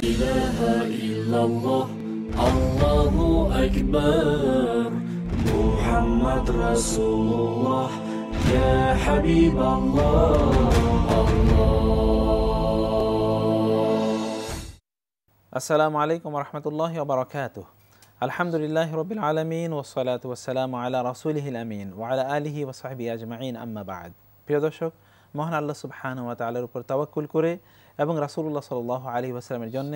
ইলাহা ইল্লাল্লাহ আল্লাহু আকবার মুহাম্মদ রাসূলুল্লাহ ইয়া হাবিবাল্লাহ আসসালামু আলাইকুম ওয়া রাহমাতুল্লাহি ওয়া বারাকাতুহু আলহামদুলিল্লাহি রাব্বিল আলামিন ওয়াস সালাতু ওয়াস সালামু আলা রাসূলিহিল আমিন ওয়া আলা আলিহি ওয়া সাহবিহি আজমাইন আম্মা বা'দ। প্রিয় দর্শক, মহান আল্লাহ সুবহানাহু ওয়া তাআলার উপর তাওয়াক্কুল করে এবং রাসূলুল্লাহ সাল্লাল্লাহু আলাইহি ওয়াসাল্লামের জন্য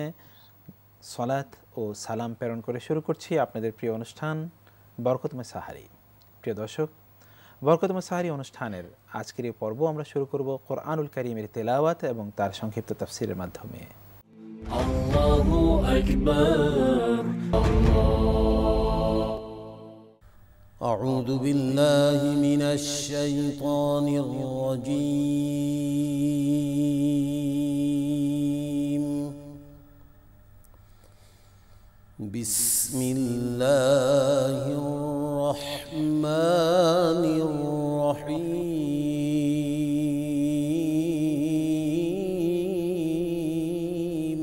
সালাত ও সালাম প্রেরণ করে শুরু করছি আপনাদের প্রিয় অনুষ্ঠান বরকতময় সাহারি। প্রিয় দর্শক, বরকতময় সাহারি অনুষ্ঠানের আজকের এই পর্ব আমরা শুরু করব কোরআনুল কারীমের তেলাওয়াত এবং তার সংক্ষিপ্ত তাফসীরের মাধ্যমে। আল্লাহু আকবার أعوذ بالله من الشيطان الرجيم بسم الله الرحمن الرحيم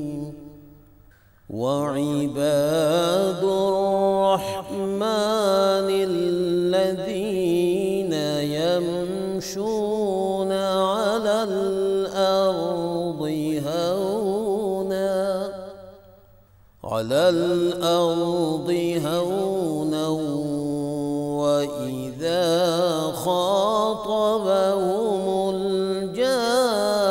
وعباد الرحمن الذين يمشون على الأرض هونا وإذا خاطبهم الجاهلون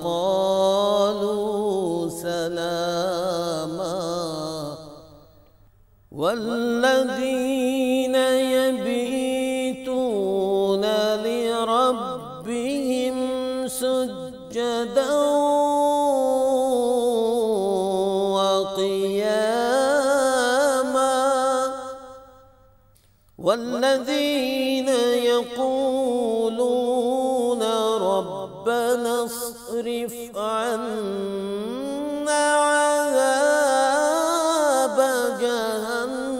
قالوا سلاما والذين يبيتون لربهم سجدا وقياما والذين يقولون ربنا اصرف عنا عذاب جهنم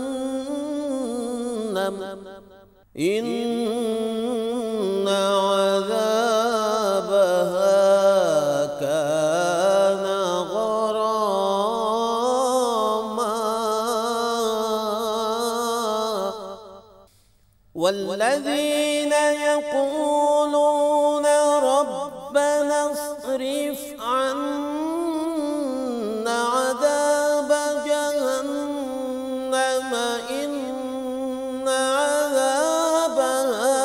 إن عذابها كان غراما والذين يقولون ربنا اصرف عنا عذاب جهنم إن عذابها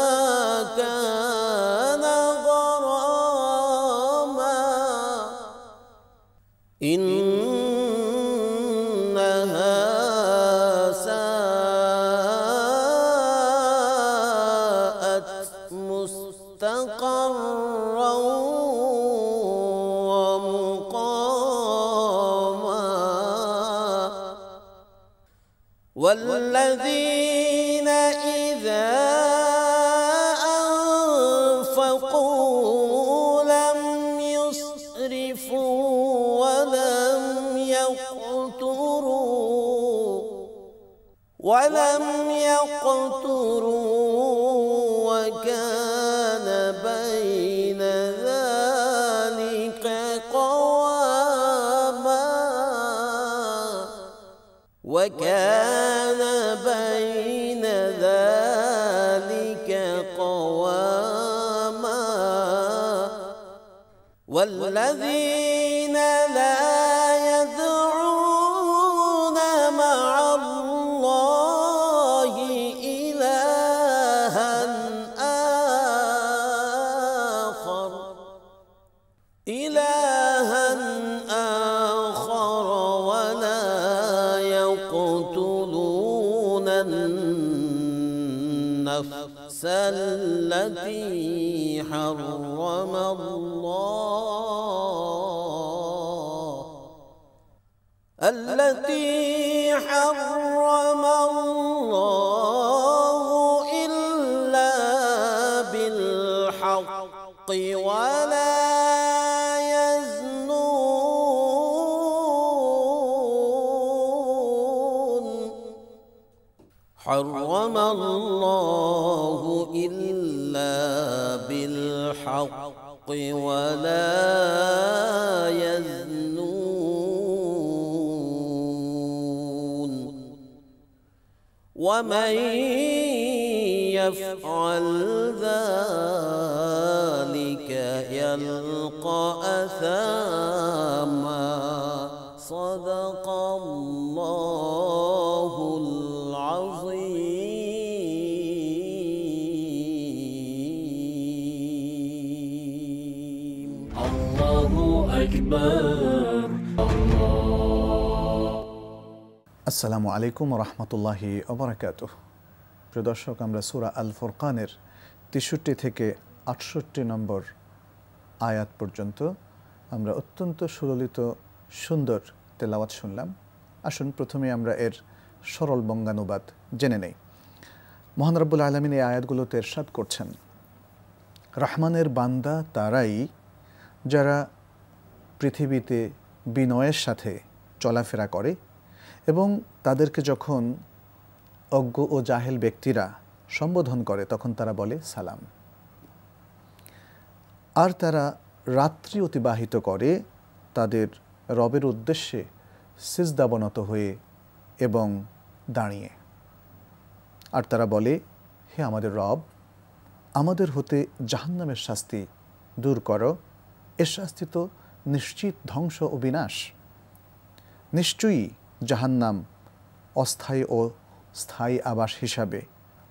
كان غراما إنها ساءت مستقرا ومقاما والذين إذا أنفقوا لم يسرفوا ولم يقتروا وكان بين ذلك قواما والذين لا يدعون مع الله إلها آخر ولا يقتلون النفس التي حرم الله إلا بالحق ولا يزنون حرم الله إلا بالحق ولا يزنون ومن يفعل ذلك يلقى أثاما صدق الله العظيم. الله أكبر. আসসালামু আলাইকুম রহমতুল্লাহি ওবারাকাতুহ। প্রিয় দর্শক, আমরা সূরা আল ফুরকানের ৬৩ থেকে ৬৮ নম্বর আয়াত পর্যন্ত আমরা অত্যন্ত সুললিত সুন্দর তেলাওয়াত শুনলাম। আসুন প্রথমে আমরা এর সরল বঙ্গানুবাদ জেনে নেই। মহান রব্বুল আলামিন এই আয়াতগুলোতে ইরশাদ করছেন, রহমানের বান্দা তারাই যারা পৃথিবীতে বিনয়ের সাথে চলাফেরা করে এবং তাদেরকে যখন অজ্ঞ ও জাহেল ব্যক্তিরা সম্বোধন করে তখন তারা বলে সালাম। আর তারা রাত্রি অতিবাহিত করে তাদের রবের উদ্দেশ্যে সিজদাবনত হয়ে এবং দাঁড়িয়ে। আর তারা বলে, হে আমাদের রব, আমাদের হতে জাহান্নামের শাস্তি দূর করো, এর শাস্তি তো নিশ্চিত ধ্বংস ও বিনাশ। নিশ্চয়ই জাহান্নাম অস্থায়ী ও স্থায়ী আবাস হিসাবে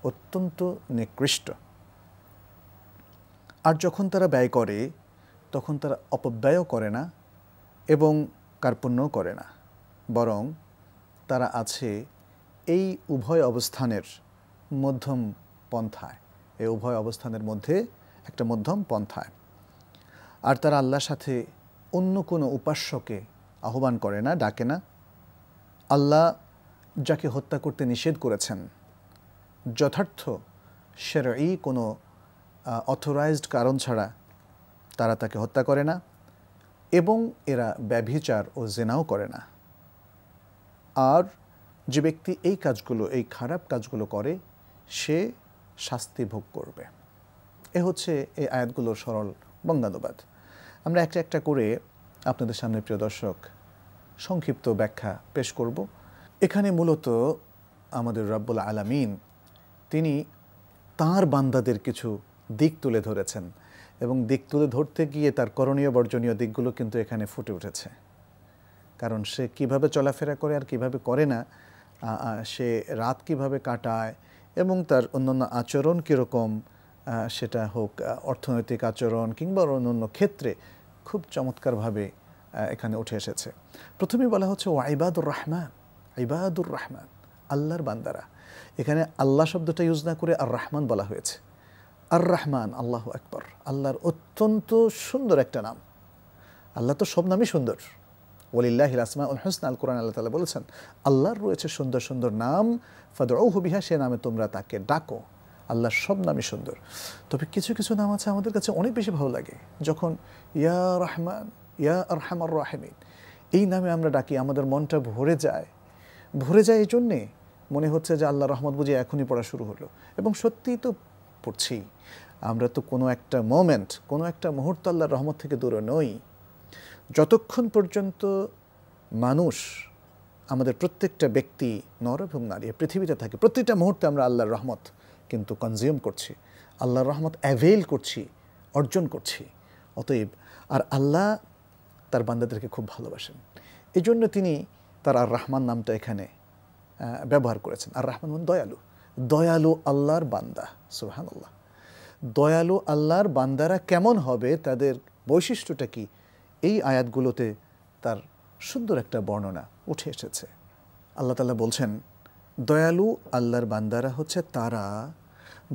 অত্যন্ত নিকৃষ্ট। আর যখন তারা ব্যয় করে তখন তারা অপব্যয়ও করে না এবং কার্পণ্যও করে না, বরং তারা আছে এই উভয় অবস্থানের মধ্যম পন্থায়, এই উভয় অবস্থানের মধ্যে একটা মধ্যম পন্থায়। আর তারা আল্লাহর সাথে অন্য কোনো উপাস্যকে আহ্বান করে না, ডাকে না। আল্লাহ যাকে হত্যা করতে নিষেধ করেছেন যথার্থ শরঈ কোনো অথরাইজড কারণ ছাড়া তারা তাকে হত্যা করে না এবং এরা ব্যভিচার ও জিনাও করে না। আর যে ব্যক্তি এই কাজগুলো, এই খারাপ কাজগুলো করে সে শাস্তি ভোগ করবে। এ হচ্ছে এই আয়াতগুলোর সরল বঙ্গানুবাদ। আমরা একটা একটা করে আপনাদের সামনে, প্রিয় দর্শক, সংক্ষিপ্ত ব্যাখ্যা পেশ করব। এখানে মূলত আমাদের রব্বুল আলামিন তিনি তাঁর বান্দাদের কিছু দিক তুলে ধরেছেন এবং দিক তুলে ধরতে গিয়ে তার করণীয় বর্জনীয় দিকগুলো কিন্তু এখানে ফুটে উঠেছে। কারণ সে কিভাবে চলাফেরা করে আর কিভাবে করে না, সে রাত কিভাবে কাটায় এবং তার অন্যান্য আচরণ কীরকম, সেটা হোক অর্থনৈতিক আচরণ কিংবা অন্যান্য ক্ষেত্রে খুব চমৎকারভাবে এখানে উঠে এসেছে। প্রথমে বলা হচ্ছে ওয়াইবাদুর রহমান, ইবাদুর রহমান, আল্লাহর বান্দারা। এখানে আল্লাহ শব্দটা ইউজ না করে আর রহমান বলা হয়েছে। আর রহমান, আল্লাহু আকবার, আল্লাহর অত্যন্ত সুন্দর একটা নাম। আল্লাহ তো সব নামই সুন্দর। ওয়ালিল্লাহিল আসমাউল হুসনা, আল কোরআন আল্লাহ তাআলা বলেছেন আল্লাহর রয়েছে সুন্দর সুন্দর নাম, ফাদউহু বিহা, সে নামে তোমরা তাকে ডাকো। আল্লাহর সব নামই সুন্দর। তবে কিছু কিছু নাম আছে আমাদের কাছে অনেক বেশি ভালো লাগে। যখন ইয়া রহমান, ইয়া আরহামার রাহিমিন, এই নামে আমরা ডাকি আমাদের মনটা ভরে যায়। ভরে যায় এই জন্যে মনে হচ্ছে যে আল্লাহ রহমত বুঝে এখনই পড়া শুরু হলো, এবং সত্যিই তো পড়ছি। আমরা তো কোনো একটা মোমেন্ট, কোনো একটা মুহূর্ত আল্লাহর রহমত থেকে দূরে নই। যতক্ষণ পর্যন্ত মানুষ, আমাদের প্রত্যেকটা ব্যক্তি, নর এবং নারী পৃথিবীতে থাকে, প্রত্যেকটা মুহূর্তে আমরা আল্লাহর রহমত কিন্তু কনজিউম করছি, আল্লাহর রহমত অ্যাভেইল করছি, অর্জন করছি। অতএব আর আল্লাহ তার বান্দাদেরকে খুব ভালোবাসেন, এই জন্য তিনি তার আর রহমান নামটা এখানে ব্যবহার করেছেন। আর রহমান মানে দয়ালু, দয়ালু আল্লাহর বান্দা। সুবহানাল্লাহ। দয়ালু আল্লাহর বান্দারা কেমন হবে, তাদের বৈশিষ্ট্যটা কি, এই আয়াতগুলোতে তার সুন্দর একটা বর্ণনা উঠে এসেছে। আল্লাহ তাআলা বলছেন, দয়ালু আল্লাহর বান্দারা হচ্ছে তারা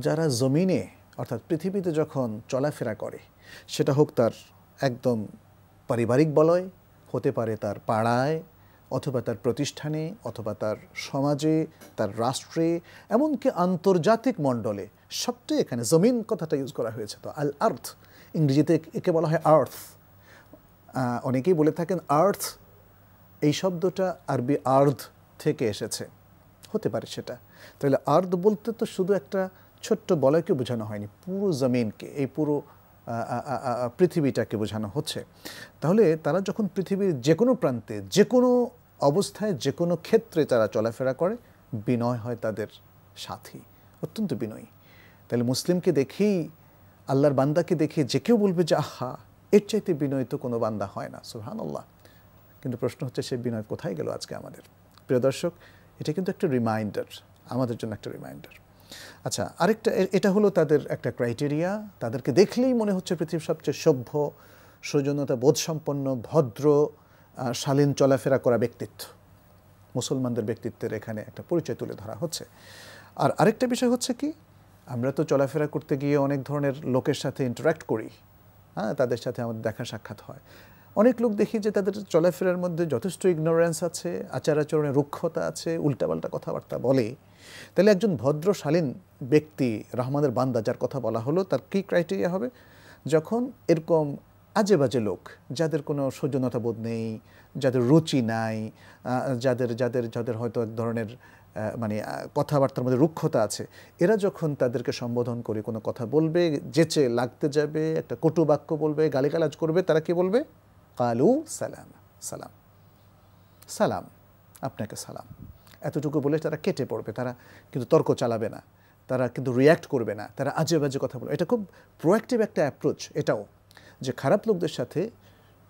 যারা জমিনে অর্থাৎ পৃথিবীতে যখন চলাফেরা করে, সেটা হোক তার একদম পারিবারিক বলয়, হতে পারে তার পাড়ায় অথবা তার প্রতিষ্ঠানে অথবা তার সমাজে, তার রাষ্ট্রে, এমনকি আন্তর্জাতিক মণ্ডলে, সবটাই এখানে জমিন কথাটা ইউজ করা হয়েছে। তো আল আর্থ, ইংরেজিতে একে বলা হয় আর্থ। অনেকেই বলে থাকেন আর্থ, এই শব্দটা আরবি আর্ধ থেকে এসেছে, হতে পারে সেটা। তাহলে আর্ধ বলতে তো শুধু একটা ছোট্ট বলয়কে বোঝানো হয়নি, পুরো জমিনকে, এই পুরো পৃথিবীটাকে বোঝানো হচ্ছে। তাহলে তারা যখন পৃথিবীর যে কোনো প্রান্তে, যে কোনো অবস্থায়, যে কোনো ক্ষেত্রে তারা চলাফেরা করে, বিনয় হয় তাদের সাথী, অত্যন্ত বিনয়ী। তাহলে মুসলিমকে দেখেই, আল্লাহর বান্দাকে দেখে যে কেউ বলবে যে আহা, এর চাইতে বিনয় তো কোনো বান্দা হয় না, সুবহানাল্লাহ। কিন্তু প্রশ্ন হচ্ছে সেই বিনয় কোথায় গেল আজকে আমাদের? প্রিয় দর্শক, এটা কিন্তু একটা রিমাইন্ডার, আমাদের জন্য একটা রিমাইন্ডার। আচ্ছা, আরেকটা, এটা হলো তাদের একটা ক্রাইটেরিয়া। তাদেরকে দেখলেই মনে হচ্ছে পৃথিবীর সবচেয়ে সভ্য, সৌজন্যতা বোধসম্পন্ন, ভদ্র, শালীন চলাফেরা করা ব্যক্তিত্ব। মুসলমানদের ব্যক্তিত্বের এখানে একটা পরিচয় তুলে ধরা হচ্ছে। আর আরেকটা বিষয় হচ্ছে কি, আমরা তো চলাফেরা করতে গিয়ে অনেক ধরনের লোকের সাথে ইন্টারাক্ট করি, হ্যাঁ, তাদের সাথে আমাদের দেখা সাক্ষাৎ হয়। অনেক লোক দেখি যে তাদের চলাফেরার মধ্যে যথেষ্ট ইগনোরেন্স আছে, আচার আচরণে রুক্ষতা আছে, উল্টাপাল্টা কথাবার্তা বলে। তাহলে একজন ভদ্র শালীন ব্যক্তি, রহমানের বান্দা যার কথা বলা হলো, তার কী ক্রাইটেরিয়া হবে? যখন এরকম আজে বাজে লোক, যাদের কোনো সৌজন্যতা বোধ নেই, যাদের রুচি নাই, যাদের যাদের যাদের হয়তো এক ধরনের মানে কথাবার্তার মধ্যে রুক্ষতা আছে, এরা যখন তাদেরকে সম্বোধন করে কোনো কথা বলবে, যেচে লাগতে যাবে, একটা কটু বাক্য বলবে, গালিগালাজ করবে, তারা কি বলবে? কালু সালাম, সালাম, সালাম, আপনাকে সালাম, এতটুকু বলে তারা কেটে পড়বে। তারা কিন্তু তর্ক চালাবে না, তারা কিন্তু রিয়্যাক্ট করবে না, তারা আজে বাজে কথা বলবে। এটা খুব প্রোঅ্যাক্টিভ একটা অ্যাপ্রোচ এটাও, যে খারাপ লোকদের সাথে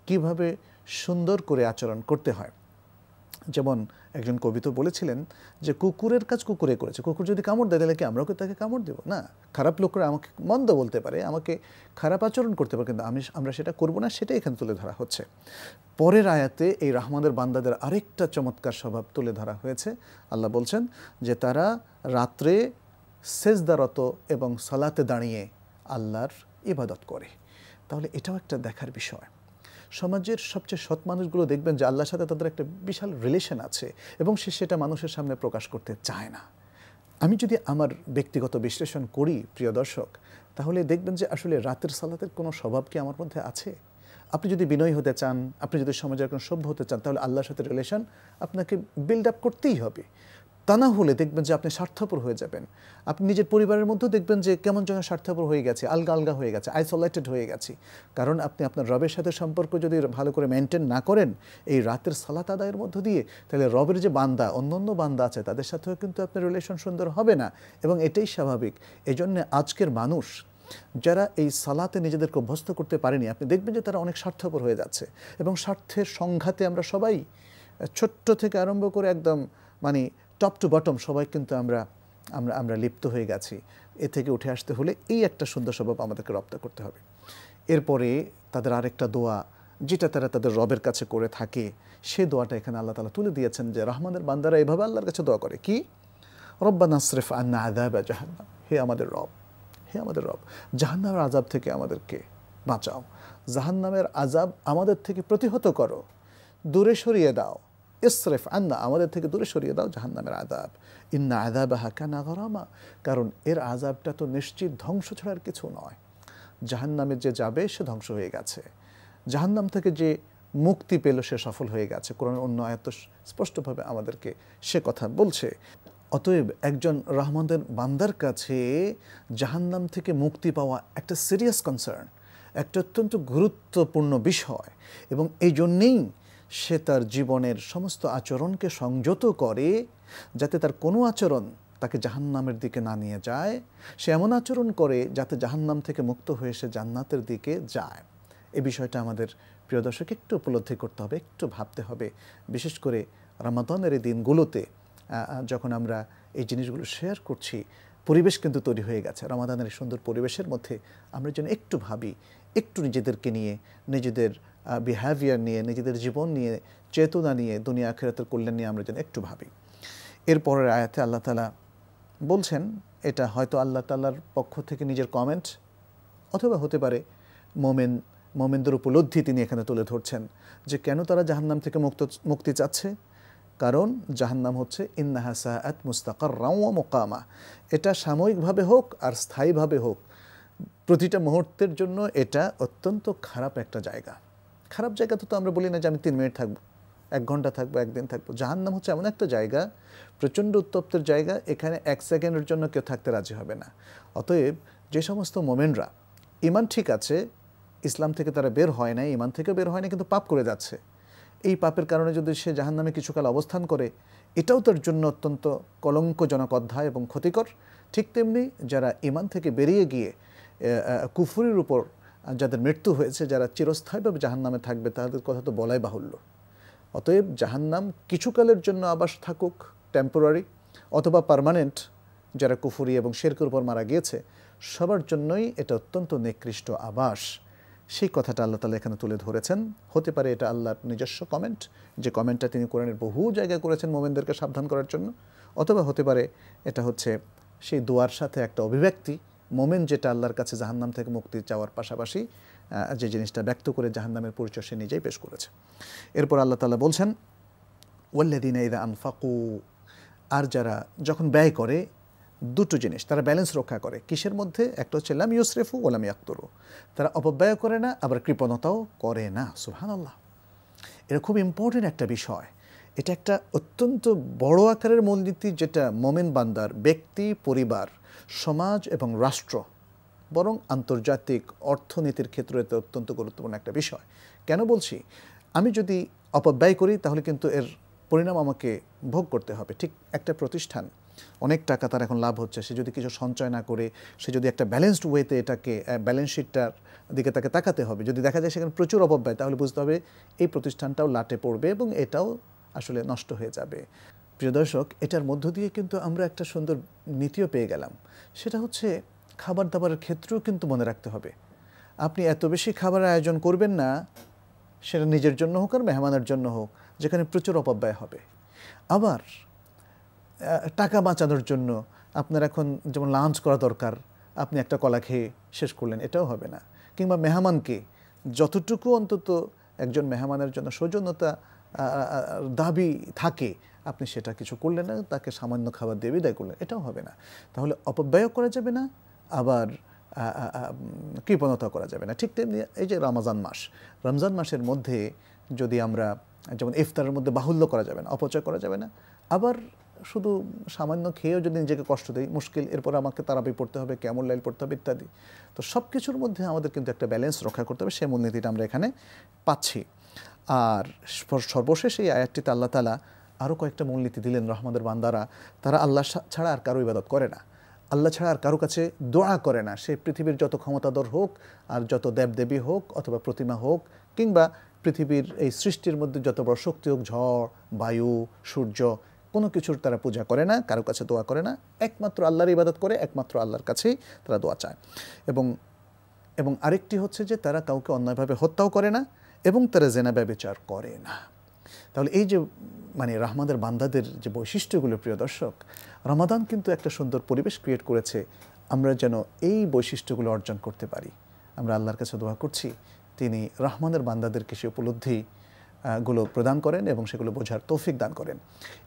কিভাবে সুন্দর করে আচরণ করতে হয়। যেমন একজন কবি তো বলেছিলেন যে কুকুরের কাজ কুকুরে করেছে, কুকুর যদি কামড় দেয় তাহলে কি আমরাও কি তাকে কামড় দেবো? না, খারাপ লোকরা আমাকে মন্দ বলতে পারে, আমাকে খারাপ আচরণ করতে পারে, কিন্তু আমরা সেটা করব না, সেটাই এখানে তুলে ধরা হচ্ছে। পরের আয়াতে এই রহমানের বান্দাদের আরেকটা চমৎকার স্বভাব তুলে ধরা হয়েছে। আল্লাহ বলছেন যে তারা রাত্রে সেজদারত এবং সালাতে দাঁড়িয়ে আল্লাহর ইবাদত করে। তাহলে এটাও একটা দেখার বিষয়। সমাজের সবচেয়ে সৎ মানুষগুলো দেখবেন যে আল্লাহর সাথে তাদের একটা বিশাল রিলেশন আছে এবং সে সেটা মানুষের সামনে প্রকাশ করতে চায় না। আমি যদি আমার ব্যক্তিগত বিশ্লেষণ করি প্রিয় দর্শক, তাহলে দেখবেন যে আসলে রাতের সালাতের কোনো স্বভাব কি আমার মধ্যে আছে? আপনি যদি বিনয়ী হতে চান, আপনি যদি সমাজের কোনো সভ্য হতে চান, তাহলে আল্লাহর সাথে রিলেশন আপনাকে বিল্ড আপ করতেই হবে। তা না হলে দেখবেন যে আপনি স্বার্থপর হয়ে যাবেন। আপনি নিজের পরিবারের মধ্যেও দেখবেন যে কেমন যেন স্বার্থপর হয়ে গেছে, আলগা আলগা হয়ে গেছে, আইসোলেটেড হয়ে গেছে। কারণ আপনি আপনার রবের সাথে সম্পর্ক যদি ভালো করে মেনটেন না করেন এই রাতের সালাত আদায়ের মধ্য দিয়ে, তাহলে রবের যে বান্দা, অন্য বান্দা আছে, তাদের সাথেও কিন্তু আপনার রিলেশন সুন্দর হবে না, এবং এটাই স্বাভাবিক। এই জন্য আজকের মানুষ যারা এই সালাতে নিজেদেরকে অভ্যস্ত করতে পারেনি, আপনি দেখবেন যে তারা অনেক স্বার্থপর হয়ে যাচ্ছে, এবং স্বার্থের সংঘাতে আমরা সবাই ছোট্ট থেকে আরম্ভ করে একদম মানে টপ টু বটম সবাই কিন্তু আমরা লিপ্ত হয়ে গেছি। এ থেকে উঠে আসতে হলে এই একটা সুন্দর স্বভাব আমাদেরকে রপ্ত করতে হবে। এরপরে তাদের আরেকটা দোয়া, যেটা তারা তাদের রবের কাছে করে থাকে, সে দোয়াটা এখানে আল্লাহ তাআলা তুলে দিয়েছেন যে রহমানের বান্দারা এভাবে আল্লাহর কাছে দোয়া করে কি, রব্বানা আসরিফ আন্না আযাবা জাহান্নাম, হে আমাদের রব, হে আমাদের রব, জাহান্নামের আযাব থেকে আমাদেরকে বাঁচাও, জাহান্নামের আযাব আমাদের থেকে প্রতিহত করো, দূরে সরিয়ে দাও। ইসরিফ আন্না, আমাদের থেকে দূরে সরিয়ে দাও জাহান্নামের আযাব, ইন্না আযাবাহা কানা গরামা, কারণ এর আযাবটা তো নিশ্চিত ধ্বংস ছাড়ার কিছু নয়। জাহান্নামে যে যাবে সে ধ্বংস হয়ে গেছে, জাহান্নাম থেকে যে মুক্তি পেল সে সফল হয়ে গেছে। কোরআনের অন্য আয়াত স্পষ্টভাবে আমাদেরকে সে কথা বলছে। অতএব একজন রহমানের বান্দার কাছে জাহান্নাম থেকে মুক্তি পাওয়া একটা সিরিয়াস কনসার্ন, একটা অত্যন্ত গুরুত্বপূর্ণ বিষয়, এবং এই জন্যেই সে তার জীবনের সমস্ত আচরণকে সংযত করে যাতে তার কোনো আচরণ তাকে জাহান্নামের দিকে না নিয়ে যায়। সে এমন আচরণ করে যাতে জাহান্নাম থেকে মুক্ত হয়ে সে জান্নাতের দিকে যায়। এই বিষয়টা আমাদের প্রিয় দর্শক একটু উপলব্ধি করতে হবে, একটু ভাবতে হবে। বিশেষ করে রমাদানের এই দিনগুলোতে যখন আমরা এই জিনিসগুলো শেয়ার করছি, পরিবেশ কিন্তু তৈরি হয়ে গেছে। রমাদানের এই সুন্দর পরিবেশের মধ্যে আমরা যেন একটু ভাবি, একটু নিজেদেরকে নিয়ে, নিজেদের বিহেভিয়ার নিয়ে, নিজেদের জীবন নিয়ে, চেতনা নিয়ে, দুনিয়া আখিরাতের কল্যাণ নিয়ে আমরা যেন একটু ভাবি। এরপরের আয়াতে আল্লাহ তাআলা বলছেন, এটা হয়তো আল্লাহ তাআলার পক্ষ থেকে নিজের কমেন্ট, অথবা হতে পারে মোমেনদের উপলব্ধি তিনি এখানে তুলে ধরছেন যে কেন তারা জাহান্নাম থেকে মুক্তি চাচ্ছে। কারণ জাহান্নাম হচ্ছে ইন্নাহা সাআত মুস্তাকাররাও ওয়া মুকামা, এটা সাময়িকভাবে হোক আর স্থায়ীভাবে হোক, প্রতিটা মুহূর্তের জন্য এটা অত্যন্ত খারাপ একটা জায়গা। খারাপ জায়গা তো আমরা বলি না যে আমি 3 মিনিট থাকবো, 1 ঘন্টা থাকবো, 1 দিন থাকবো। জাহান্নাম হচ্ছে এমন একটা জায়গা, প্রচণ্ড উত্তপ্তের জায়গা, এখানে 1 সেকেন্ডের জন্য কেউ থাকতে রাজি হবে না। অতএব যে সমস্ত মোমেনরা ইমান ঠিক আছে, ইসলাম থেকে তারা বের হয় না, ইমান থেকে বের হয় না, কিন্তু পাপ করে যাচ্ছে, এই পাপের কারণে যদি সে জাহান্নামে কিছুকাল অবস্থান করে, এটাও তার জন্য অত্যন্ত কলঙ্কজনক অধ্যায় এবং ক্ষতিকর। ঠিক তেমনি যারা ঈমান থেকে বেরিয়ে গিয়ে কুফরের উপর যাদের মৃত্যু হয়েছে, যারা চিরস্থায়ীভাবে জাহান্নামে থাকবে, তাদের কথা তো বলাই বাহুল্য। অতএব জাহান্নাম কিছুকালের জন্য আবাস থাকুক, টেম্পোরারি অথবা পার্মানেন্ট, যারা কুফরি এবং শিরকের উপর মারা গিয়েছে সবার জন্যই এটা অত্যন্ত নিকৃষ্ট আবাস। সেই কথাটা আল্লাহ তাআলা এখানে তুলে ধরেছেন। হতে পারে এটা আল্লাহর নিজস্ব কমেন্ট, যে কমেন্টটা তিনি কোরআনের বহু জায়গায় করেছেন মোমেনদেরকে সাবধান করার জন্য, অথবা হতে পারে এটা হচ্ছে সেই দোয়ার সাথে একটা অভিব্যক্তি, মোমেন যেটা আল্লাহর কাছে জাহান্নাম থেকে মুক্তি চাওয়ার পাশাপাশি যে জিনিসটা ব্যক্ত করে জাহান্নামের পরিচয় সে নিজেই পেশ করেছে। এরপর আল্লাহ তাআলা বলছেন ওয়াল্লাযীনা ইযা আনফাকু, আর যারা যখন ব্যয় করে, দুটো জিনিস তারা ব্যালেন্স রক্ষা করে। কিসের মধ্যে? একটা হচ্ছে লাম ইউসরিফু ওয়া লাম ইয়াকতুরু, তারা অপব্যয় করে না আবার কৃপণতাও করে না। সুবহানাল্লাহ, এটা খুব ইম্পর্টেন্ট একটা বিষয়। এটা একটা অত্যন্ত বড় আকারের মূলনীতি, যেটা মোমেন বান্দার ব্যক্তি, পরিবার, সমাজ এবং রাষ্ট্র, বরং আন্তর্জাতিক অর্থনীতির ক্ষেত্রে এটা অত্যন্ত গুরুত্বপূর্ণ একটা বিষয়। কেন বলছি? আমি যদি অপব্যয় করি তাহলে কিন্তু এর পরিণাম আমাকে ভোগ করতে হবে। ঠিক একটা প্রতিষ্ঠান, অনেক টাকা তার এখন লাভ হচ্ছে, সে যদি কিছু সঞ্চয় না করে, সে যদি একটা ব্যালেন্সড ওয়েতে এটাকে ব্যালেন্স শিটটার দিকে তাকে তাকাতে হবে। যদি দেখা যায় সেখানে প্রচুর অপব্যয়, তাহলে বুঝতে হবে এই প্রতিষ্ঠানটাও লাটে পড়বে এবং এটাও আসলে নষ্ট হয়ে যাবে। প্রিয় দর্শক, এটার মধ্য দিয়ে কিন্তু আমরা একটা সুন্দর নীতিও পেয়ে গেলাম। সেটা হচ্ছে খাবার দাবারের ক্ষেত্রেও কিন্তু মনে রাখতে হবে, আপনি এত বেশি খাবার আয়োজন করবেন না, সেটা নিজের জন্য হোক আর মেহমানের জন্য হোক, যেখানে প্রচুর অপব্যয় হবে। আবার টাকা বাঁচানোর জন্য আপনার এখন যেমন লাঞ্চ করা দরকার, আপনি একটা কলা খেয়ে শেষ করলেন, এটাও হবে না। কিংবা মেহমানকে যতটুকু অন্তত একজন মেহমানের জন্য সৌজন্যতা দাবি থাকে, আপনি সেটা কিছু করলেন না, তাকে সামান্য খাবার দিয়ে বিদায় করলেন, এটাও হবে না। তাহলে অপব্যয় করা যাবে না, আবার কৃপণতা করা যাবে না। ঠিক তেমনি এই যে রমজান মাসের মধ্যে যদি আমরা যেমন ইফতারের মধ্যে বাহুল্য করা যাবে না, অপচয় করা যাবে না, আবার শুধু সামান্য খেয়েও যদি নিজেকে কষ্ট দেই মুশকিল, এরপর আমাকে তারাবি পড়তে হবে, কিয়ামুল লাইল পড়তে হবে ইত্যাদি। তো সব কিছুর মধ্যে আমাদের কিন্তু একটা ব্যালেন্স রক্ষা করতে হবে, সেই মূলনীতিটা আমরা এখানে পাচ্ছি। আর সর্বশেষ এই আয়াতটিতে আল্লাহ তাআলা আরও কয়েকটা মূলনীতি দিলেন। রহমানের বান্দারা তারা আল্লাহ ছাড়া আর কারো ইবাদত করে না, আল্লাহ ছাড়া আর কারো কাছে দোয়া করে না। সে পৃথিবীর যত ক্ষমতাধর হোক আর যত দেবদেবী হোক অথবা প্রতিমা হোক, কিংবা পৃথিবীর এই সৃষ্টির মধ্যে যত বড় শক্তি হোক, ঝড়, বায়ু, সূর্য, কোনো কিছুর তারা পূজা করে না, কারো কাছে দোয়া করে না, একমাত্র আল্লাহর ইবাদত করে, একমাত্র আল্লাহর কাছেই তারা দোয়া চায়। এবং আরেকটি হচ্ছে যে তারা কাউকে অন্যায়ভাবে হত্যাও করে না এবং তারা জেনা ব্যভিচার করে না। তাহলে এই যে রহমানের বান্দাদের যে বৈশিষ্ট্যগুলো, প্রিয় দর্শক, রমাদান কিন্তু একটা সুন্দর পরিবেশ ক্রিয়েট করেছে আমরা যেন এই বৈশিষ্ট্যগুলো অর্জন করতে পারি। আমরা আল্লাহর কাছে দোয়া করছি তিনি রহমানের বান্দাদেরকে সে উপলব্ধি গুলো প্রদান করেন এবং সেগুলো বোঝার তৌফিক দান করেন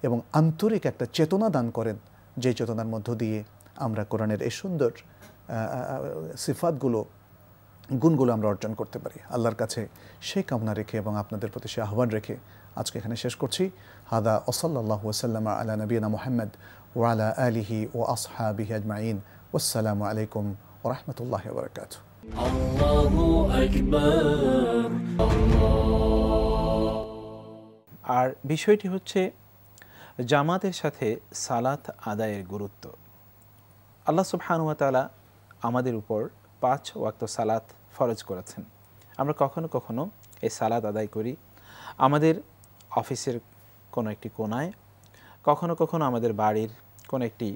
এবং আন্তরিক একটা চেতনা দান করেন, যে চেতনার মধ্য দিয়ে আমরা কোরআনের এই সুন্দর সিফাতগুলো, গুণগুলো আমরা অর্জন করতে পারি। আল্লাহর কাছে সেই কামনা রেখে এবং আপনাদের প্রতি সে আহ্বান রেখে আজকে এখানে শেষ করছি। হাদা ওয়াসাল্লাল্লাহু ওয়াসাল্লাম আলা নবিয়িনা মুহাম্মদ ওয়া আলা আলিহি ওয়া আসহাবিহি আজমাইন। ওয়াসসালামু আলাইকুম ওয়া রাহমাতুল্লাহি ওয়া বারাকাতুহু। আল্লাহু আকবার। আর বিষয়টি হচ্ছে জামাতের সাথে সালাত আদায়ের গুরুত্ব। আল্লাহ সুবহানাহু ওয়া তাআলা আমাদের উপর 5 ওয়াক্ত সালাত ফরজ করেছেন। আমরা কখনো কখনো এই সালাত আদায় করি আমাদের অফিসের কোনো একটি কোণায়, কখনো কখনো আমাদের বাড়ির কোনো একটি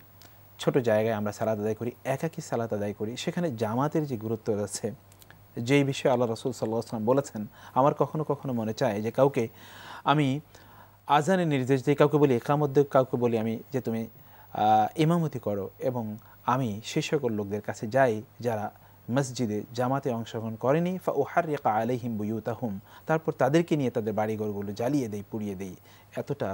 ছোট জায়গায় আমরা সালাত আদায় করি, একাকী সালাত আদায় করি। সেখানে জামাতের যে গুরুত্ব আছে, যেই বিষয়ে আল্লাহ রাসূল সাল্লাল্লাহু আলাইহি ওয়াসাল্লাম বলেছেন, আমার কখনো কখনো মনে চায় যে কাউকে আমি আজানের নির্দেশ দিই, কাউকে বলি ইকামত দিই, কাউকে বলি আমি যে তুমি ইমামতি করো, এবং আমি সেই সকল লোকদের কাছে যাই যারা মসজিদে জামাতে অংশগ্রহণ করেনি, ফা উহাররিকা আলাইহিম বুয়ুতাহুম, তারপর তাদেরকে নিয়ে তাদের বাড়িঘরগুলো জ্বালিয়ে দেই, পুড়িয়ে দেই। এতটা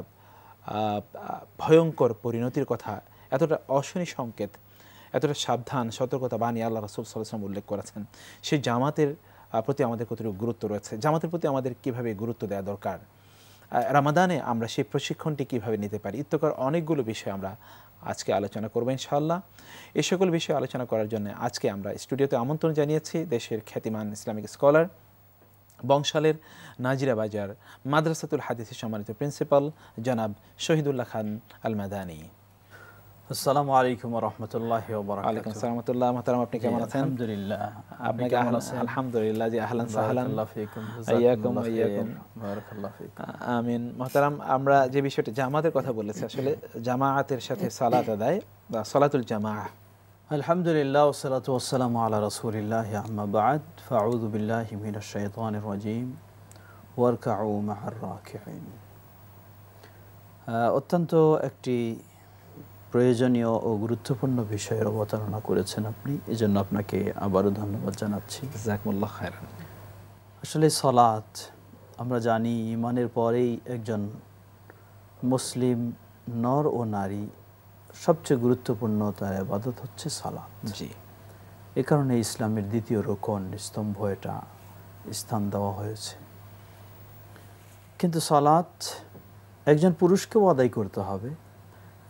ভয়ঙ্কর পরিণতির কথা, এতটা অশনি সংকেত, এতটা সাবধান সতর্কতা বাণী আল্লাহ রাসূল সাল্লাল্লাহু আলাইহি ওয়াসাল্লাম উল্লেখ করেছেন। সেই জামাতের প্রতি আমাদের কতটুকু গুরুত্ব রয়েছে, জামাতের প্রতি আমাদের কীভাবে গুরুত্ব দেওয়া দরকার, রমাদানে আমরা সেই প্রশিক্ষণটি কীভাবে নিতে পারি, ইত্যাদি অনেকগুলো বিষয় আমরা আজকে আলোচনা করবো ইনশাআল্লাহ। এই সকল বিষয়ে আলোচনা করার জন্য আজকে আমরা স্টুডিওতে আমন্ত্রণ জানিয়েছি দেশের খ্যাতিমান ইসলামিক স্কলার বংশালের নাজিরা বাজার মাদ্রাসাতুল হাদিসের সম্মানিত প্রিন্সিপাল জনাব শহীদুল্লাহ খান আল মাদানী। আসসালামু আলাইকুম ওয়া রাহমাতুল্লাহি ওয়া ওয়ালাইকুম বারাকাতুহু। আসসালাম ওয়া রাহমাতুল্লাহ। মুহতারাম, আপনি কেমন আছেন? আলহামদুলিল্লাহ। আপনি আপনাকে কেমন আছেন? আলহামদুলিল্লাহ, জি আহলান সাহলান। বারাকাল্লাহু ফিকুম। আইয়াকুম জাযাকুমুল্লাহু আইয়াকুম। খাইর। বারাকাল্লাহু ফিকুম। আমিন। মুহতারাম, আমরা যে বিষয়টা জামাতের কথা বলেছি, আসলে জামাআতের সাথে সালাত আদায় বা সালাতুল জামাআহ। আলহামদুলিল্লাহ ওয়াসসালাতু ওয়াসসালামু আলা রাসূলিল্লাহ আম্মা বা'দ ফাআউযু বিল্লাহি মিনাশ শাইতানির রাজীম ওয়ারকাউ মা'আর রাকিঈন। অত্যন্ত একটি প্রয়োজনীয় ও গুরুত্বপূর্ণ বিষয়ের অবতারণা করেছেন আপনি, এজন্য আপনাকে আবারও ধন্যবাদ জানাচ্ছি। জাযাকুমুল্লাহ খাইরান। আসলে সালাত আমরা জানি ঈমানের পরেই একজন মুসলিম নর ও নারী সবচেয়ে গুরুত্বপূর্ণ তার ইবাদত হচ্ছে সালাত। জি, এ কারণে ইসলামের দ্বিতীয় রোকন স্তম্ভ এটা স্থান দেওয়া হয়েছে। কিন্তু সালাত একজন পুরুষকেও আদায় করতে হবে,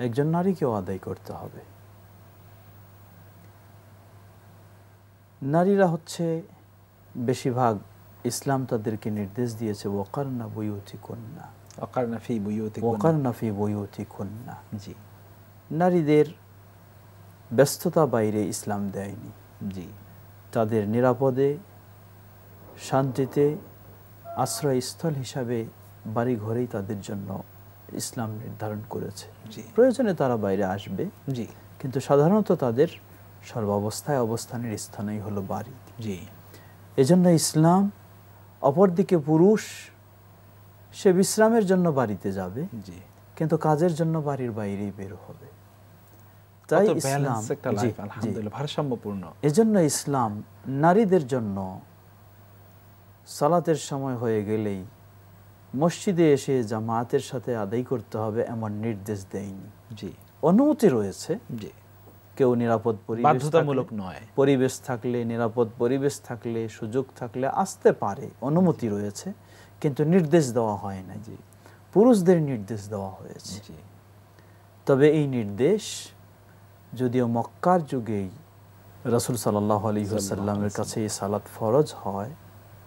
একজন নারীকেও আদায় করতে হবে। নারীরা হচ্ছে বেশিরভাগ ইসলাম তাদেরকে নির্দেশ দিয়েছে ওয়াকারনা বুয়ুতিকুন্না, ওয়াকারনা ফি বুয়ুতিকুন্না। ওয়াকারনা ফি বুয়ুতিকুন্না। জি নারীদের ব্যস্ততা বাইরে ইসলাম দেয়নি, জি তাদের নিরাপদে শান্তিতে আশ্রয়স্থল হিসাবে বাড়ি ঘরেই তাদের জন্য ইসলাম নির্ধারণ করেছে। জি প্রয়োজনে তারা বাইরে আসবে, জি কিন্তু সাধারণত তাদের সর্বাবস্থায় অবস্থানের স্থানই হলো বাড়ি। জি এজন্য ইসলাম, অপরদিকে পুরুষ সে বিশ্রামের জন্য বাড়িতে যাবে, জি কিন্তু কাজের জন্য বাড়ির বাইরেই বের হবে। তাই কত ইসলাম, ব্যালেন্স একটা জি, লাইফ, আলহামদুলিল্লাহ, ভারসাম্যপূর্ণ। এজন্য ইসলাম নারীদের জন্য সালাতের সময় হয়ে গেলেই মসজিদে এসে জামায়াতের সাথে আদায় করতে হবে এমন নির্দেশ দেয়নি। জি অনুমতি রয়েছে, জি কেউ নিরাপদ পরিবেশ বাধ্যতামূলক থাকলে, নয়। পরিবেশ থাকলে, নিরাপদ পরিবেশ থাকলে, সুযোগ থাকলে আসতে পারে, অনুমতি রয়েছে, কিন্তু নির্দেশ দেওয়া হয় না। জি পুরুষদের নির্দেশ দেওয়া হয়েছে। জি তবে এই নির্দেশ যদিও মক্কার যুগেই রাসূল সাল্লাল্লাহু আলাইহি ওয়াসাল্লামের কাছে এই সালাত ফরজ হয়,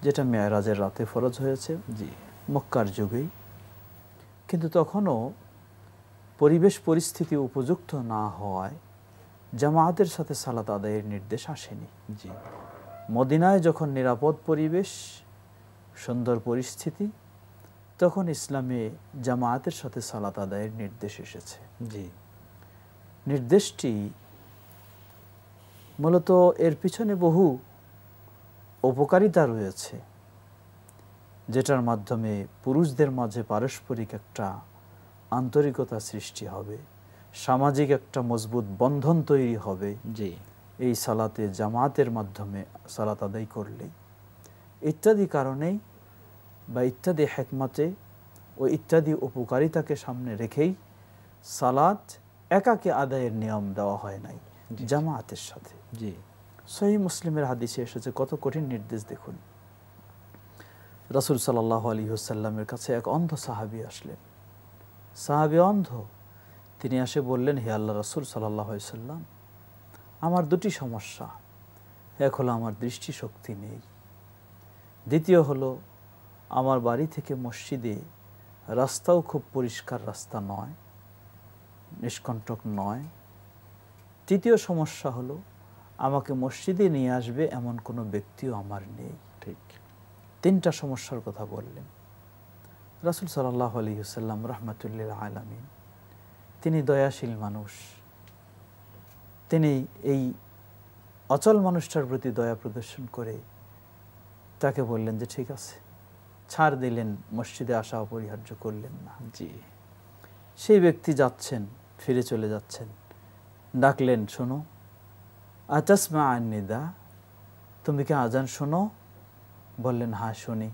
যেটা মেরাজের রাতে ফরজ হয়েছে জি মক্কার যুগেই, কিন্তু তখনও পরিবেশ পরিস্থিতি উপযুক্ত না হওয়ায় জামায়াতের সাথে সালাত আদায়ের নির্দেশ আসেনি। জি মদিনায় যখন নিরাপদ পরিবেশ, সুন্দর পরিস্থিতি, তখন ইসলামে জামায়াতের সাথে সালাত আদায়ের নির্দেশ এসেছে। জি নির্দেশটি মূলত এর পিছনে বহু উপকারিতা রয়েছে, যেটার মাধ্যমে পুরুষদের মাঝে পারস্পরিক একটা আন্তরিকতা সৃষ্টি হবে, সামাজিক একটা মজবুত বন্ধন তৈরি হবে জি এই সালাতে জামাতের মাধ্যমে সালাত আদায় করলেই। ইত্যাদি কারণেই বা ইত্যাদি হিকমতে ও ইত্যাদি উপকারিতাকে সামনে রেখেই সালাত একাকে আদায়ের নিয়ম দেওয়া হয় নাই, জামাতের সাথে। জি সহিহ মুসলিমের হাদিসে এসেছে, কত কঠিন নির্দেশ দেখুন। রাসূল সাল্লাল্লাহু আলাইহি ওয়াসাল্লামের কাছে এক অন্ধ সাহাবী আসলেন। সাহাবী অন্ধ, তিনি এসে বললেন, হে আল্লাহ রাসূল সাল্লাল্লাহু আলাইহি ওয়াসাল্লাম, আমার দুটি সমস্যা। এক হলো আমার দৃষ্টিশক্তি নেই, দ্বিতীয় হলো আমার বাড়ি থেকে মসজিদে রাস্তাও খুব পরিষ্কার রাস্তা নয়, নিষ্কণ্টক নয়, তৃতীয় সমস্যা হলো আমাকে মসজিদে নিয়ে আসবে এমন কোনো ব্যক্তিও আমার নেই। ঠিক, তিনটা সমস্যার কথা বললেন। রাসূল সাল্লাল্লাহু আলাইহি ওয়াসাল্লাম রাহমাতুল আলামিন, তিনি দয়াশীল মানুষ, তিনি এই অচল মানুষটার প্রতি দয়া প্রদর্শন করে তাকে বললেন যে ঠিক আছে, ছাড় দিলেন, মসজিদে আসা অপরিহার্য করলেন না। জি সেই ব্যক্তি যাচ্ছেন, ফিরে চলে যাচ্ছেন, ডাকলেন, শোনো, আতাসমা আন-নিদা, তুমি কি আজান শোনো? বললেন, হ্যাঁ শুনি।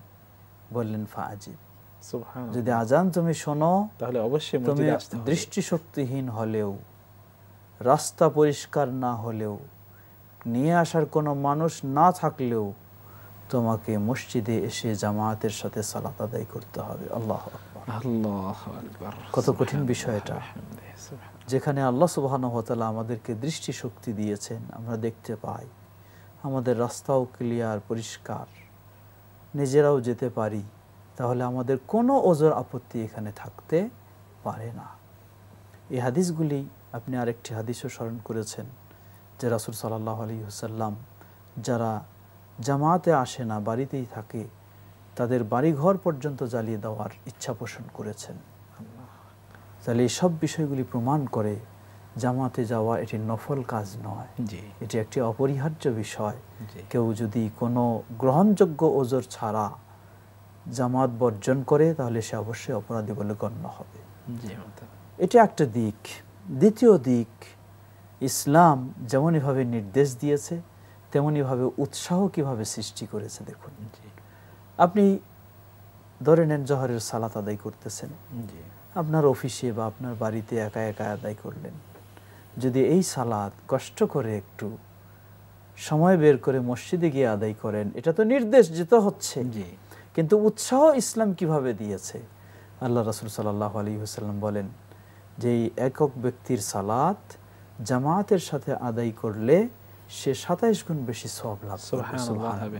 বললেন, ফাআজিব, সুবহানাল্লাহ, যদি আজান তুমি শোনো তাহলে অবশ্যই তুমি মসজিদে আসতে হবে। দৃষ্টিশক্তিহীন হলেও, রাস্তা পরিষ্কার না হলেও, নিয়ে আসার কোনো মানুষ না থাকলেও তোমাকে মসজিদে এসে জামায়াতের সাথে সালাত আদায় করতে হবে। আল্লাহু আকবার, আল্লাহু আকবার, কত কঠিন বিষয় এটা, যেখানে আল্লাহ সুবহানাহু ওয়া তাআলা আমাদেরকে দৃষ্টিশক্তি দিয়েছেন, আমরা দেখতে পাই, আমাদের রাস্তাও ক্লিয়ার পরিষ্কার, নিজেরাও যেতে পারি, তাহলে আমাদের কোনো ওজর আপত্তি এখানে থাকতে পারে না। এই হাদিসগুলি আপনি আরেকটি হাদিসও স্মরণ করেছেন যে রাসূল সাল্লাল্লাহু আলাইহি ওয়াসাল্লাম যারা জামাতে আসে না, বাড়িতেই থাকে, তাদের বাড়িঘর পর্যন্ত জ্বালিয়ে দেওয়ার ইচ্ছা পোষণ করেছেন। তাহলে এই সব বিষয়গুলি প্রমাণ করে জামাতে যাওয়া এটি নফল কাজ নয়, এটি একটি অপরিহার্য বিষয়। কেউ যদি কোনো গ্রহণযোগ্য ওজর ছাড়া জামাত বর্জন করে তাহলে সে অবশ্যই অপরাধী বলে গণ্য হবে। এটা একটা দিক। দ্বিতীয় দিক, ইসলাম যেমনইভাবে নির্দেশ দিয়েছে তেমনইভাবে উৎসাহ কিভাবে সৃষ্টি করেছে দেখুন। আপনি ধরে নেন জোহরের সালাত আদায় করতেছেন, আপনার অফিসে বা আপনার বাড়িতে একা একা আদায় করলেন। যদি এই সালাত কষ্ট করে একটু সময় বের করে মসজিদে গিয়ে আদায় করেন, এটা তো নির্দেশ যেতে হচ্ছে, কিন্তু উৎসাহ ইসলাম কিভাবে দিয়েছে। আল্লাহ রাসূল সাল্লাল্লাহু আলাইহি ওয়াসাল্লাম বলেন যে এই একক ব্যক্তির সালাত জামাতের সাথে আদায় করলে সে 27 গুণ বেশি সওয়াব লাভ করবে।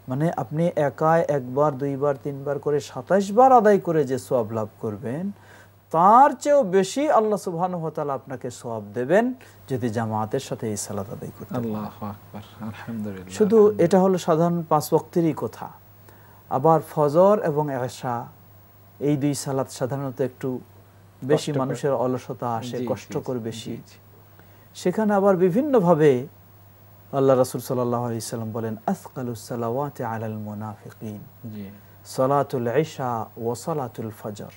মানে আপনি একাই একবার, দুইবার, তিনবার করে 27 বার আদায় করে যে সওয়াব লাভ করবেন, তার চেয়েও বেশি আল্লাহ সুবহানাহু ওয়া তাআলা আপনাকে সওয়াব দেবেন যদি জামাতের সাথে এই সালাত আদায় করতে পারেন। আল্লাহু আকবার, আলহামদুলিল্লাহ। শুধু এটা হলো সাধারণ 5 ওয়াক্তেরই কথা। আবার ফজর এবং এশা এই দুই সালাত সাধারণত একটু বেশি মানুষের অলসতা আসে, কষ্টকর বেশি। সেখানে আবার বিভিন্নভাবে আল্লাহ রাসূল সাল্লাল্লাহু আলাইহি সাল্লাম বলেন আসকালুস সালাওয়াতি আলাল মুনাফিকিন সালাতুল ইশা ওয়া সালাতুল ফজর।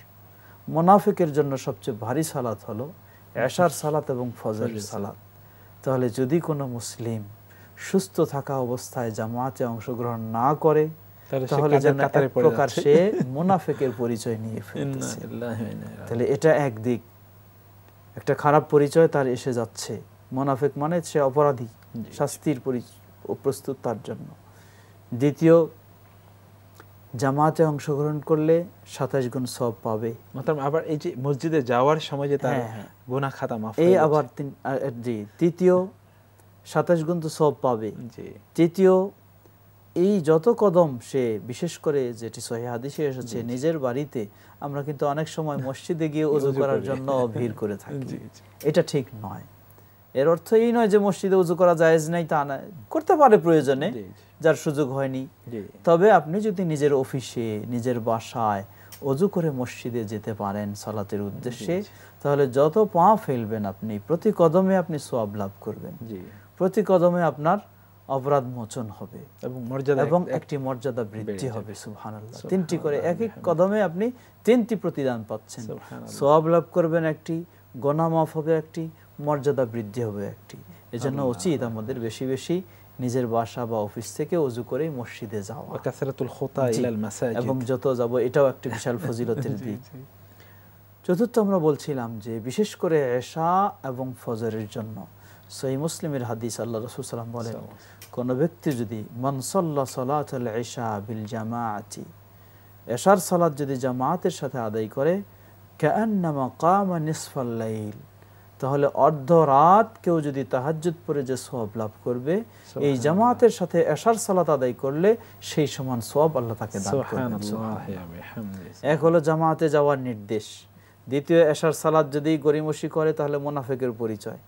মুনাফিকের জন্য সবচেয়ে ভারী সালাত হলো এশার সালাত এবং ফজরের সালাত। তাহলে যদি কোনো মুসলিম সুস্থ থাকা অবস্থায় জামাতে অংশগ্রহণ না করে তাহলে যেন এক প্রকার সে মুনাফিকের পরিচয় নিয়ে ফেলতেছে। তাহলে এটা একদিক, একটা খারাপ পরিচয় তার এসে যাচ্ছে। মুনাফিক মানে সে অপরাধী, শাস্তির প্রস্তুত তার জন্য। দ্বিতীয়, জামাতে অংশগ্রহণ করলে 27 গুণ সওয়াব পাবে। আবার এই যে মসজিদে যাওয়ার সময় যে তার গুনাহ খাতা মাফ এই আবার তৃতীয় 27 গুণ তো সওয়াব পাবে। তৃতীয়, এই যত কদম সে, বিশেষ করে যেটি সহিহ হাদিসে এসেছে, নিজের বাড়িতে আমরা কিন্তু অনেক সময় মসজিদে গিয়ে ওযু করার জন্য ভিড় করে থাকি, এটা ঠিক নয়। এর অর্থ এই নয় যে মসজিদে ওযু করা জায়েজ নাই, তা নয়, করতে পারে প্রয়োজনে, যার সুযোগ হয়নি। তবে আপনি যদি নিজের অফিসে, নিজের বাসায় ওযু করে মসজিদে যেতে পারেন সালাতের উদ্দেশ্যে, তাহলে যত পা ফেলবেন আপনি, প্রতি কদমে আপনি সওয়াব লাভ করবেন, প্রতি কদমে আপনার অপরাধ মোচন হবে এবং একটি মর্যাদা বৃদ্ধি হবে। সুবহানাল্লাহ। 3টি করে এক এক কদমে আপনি 3টি প্রতিদান পাচ্ছেন। সওয়াব লাভ করবেন একটি, গুনাহ মাফ হবে একটি, মর্যাদা বৃদ্ধি হবে একটি। এজন্য উচিত আমাদের বেশি বেশি নিজের বাসা বা অফিস থেকে ওযু করে মসজিদে যাওয়া, কাসরাতুল খুতা ইলাল মাসাজিদ, এবং যত যাব এটাও একটি বিশাল ফজিলতের দিক। চতুর্থ, আমরা বলছিলাম যে বিশেষ করে এশা এবং ফজরের জন্য সহিহ মুসলিমের হাদিস, আল্লাহ রাসূল সাল্লাল্লাহু আলাইহি ওয়াসাল্লাম বলেন, কোন ব্যক্তি যদি মান সাল্লা সালাতুল ইশা বিল জামাআতি, এশার সালাত যদি জামাতের সাথে আদায় করে, কাআন্নামা কামা নিসফাল লাইল, তাহলে অর্ধ রাত কেউ যদি তাহাজ্জুদ পড়ে যে সওয়াব লাভ করবে, এই জামাতের সাথে এশার সালাত আদায় করলে সেই সমান সওয়াব আল্লাহ তাকে দান করবেন। এক হলো জামাতে যাওয়ার নির্দেশ। দ্বিতীয়, এশার সালাত যদি গরিমসি করে তাহলে মুনাফিকের পরিচয়।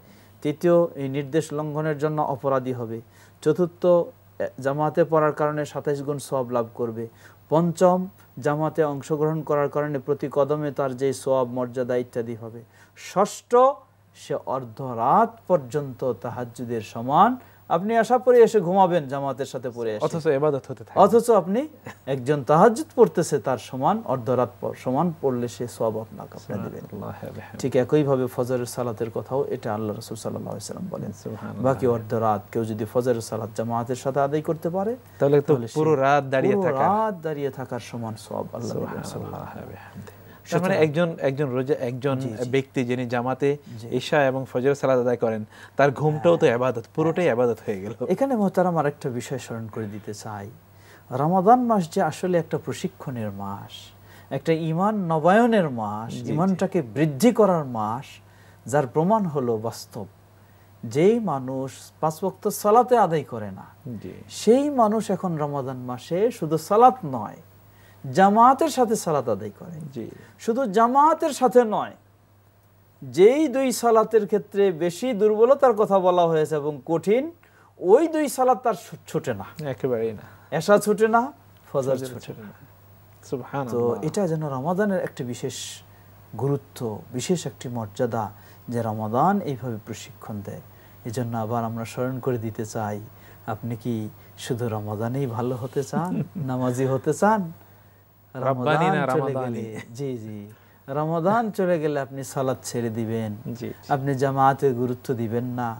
তৃতীয়, এই নির্দেশ লঙ্ঘনের জন্য অপরাধী হবে। চতুর্থ, জামাতে পড়ার কারণে 27 গুণ সওয়াব লাভ করবে। পঞ্চম, জামাতে অংশগ্রহণ করার কারণে প্রতি কদমে তার যে সওয়াব, মর্যাদা ইত্যাদি হবে। ষষ্ঠ, সে অর্ধ রাত পর্যন্ত তাহাজ্জুদের সমান, আপনি আশা পড়ে এসে ঘুমাবেন জামাতের সাথে পড়ে এসে, অথচ ইবাদত হতে থাকে, অথচ আপনি একজন তাহাজ্জুদ পড়তেছে তার সমান, অর্ধ রাত সমান পড়লে সে সওয়াব আপনাকে দিবেন। ঠিক একই ভাবে ফজরের সালাতের কথাও এটা আল্লাহ রাসূল সাল্লাল্লাহু আলাইহি ওয়াসাল্লাম বলেন, বাকি অর্ধ রাত কেউ যদি ফজরের সালাত জামাতের সাথে আদায় করতে পারে তাহলে তো পুরো রাত দাঁড়িয়ে থাকার সমান সওয়াব আল্লাহ দিবেন। সুবহানাল্লাহ। মানে একজন ব্যক্তি যিনি জামাতে ইশা এবং ফজর সালাত আদায় করেন, তার ঘুমটাও তো ইবাদত, পুরোটাই ইবাদত হয়ে গেল। এখানে মুহতারাম আরেকটা বিষয় স্মরণ করে দিতে চাই, রমাদান মাস যে আসলে একটা প্রশিক্ষণের মাস, একটা ঈমান নবায়নের মাস, ঈমানটাকে বৃদ্ধি করার মাস, যার প্রমাণ হলো বাস্তব যেই মানুষ 5 ওয়াক্ত সালাতে আদায় করে না, জি সেই মানুষ এখন রমাদান মাসে শুধু সালাত নয়, জামাতের সাথে সালাত আদায় করে। জি শুধু জামাতের সাথে নয়, যেই 2 সালাতের ক্ষেত্রে বেশি দুর্বলতার কথা বলা হয়েছে এবং কঠিন, ওই 2 সালাত তার ছুটে না, একেবারেই না, এশা ছুটে না, ফজর ছুটে না। তো সুবহানাল্লাহ। এটা যেন রমাদানের একটি বিশেষ গুরুত্ব, বিশেষ একটি মর্যাদা, যে রমাদান এইভাবে প্রশিক্ষণ দেয়। এই জন্য আবার আমরা স্মরণ করে দিতে চাই, আপনি কি শুধু রমাদানেই ভালো হতে চান, নামাজি হতে চান? রব্বানি না চলে রমাদানি। গেলে, জি জি, রমাদান চলে গেলে আপনি সালাত ছেড়ে দিবেন, জি আপনি জামাতের গুরুত্ব দিবেন না।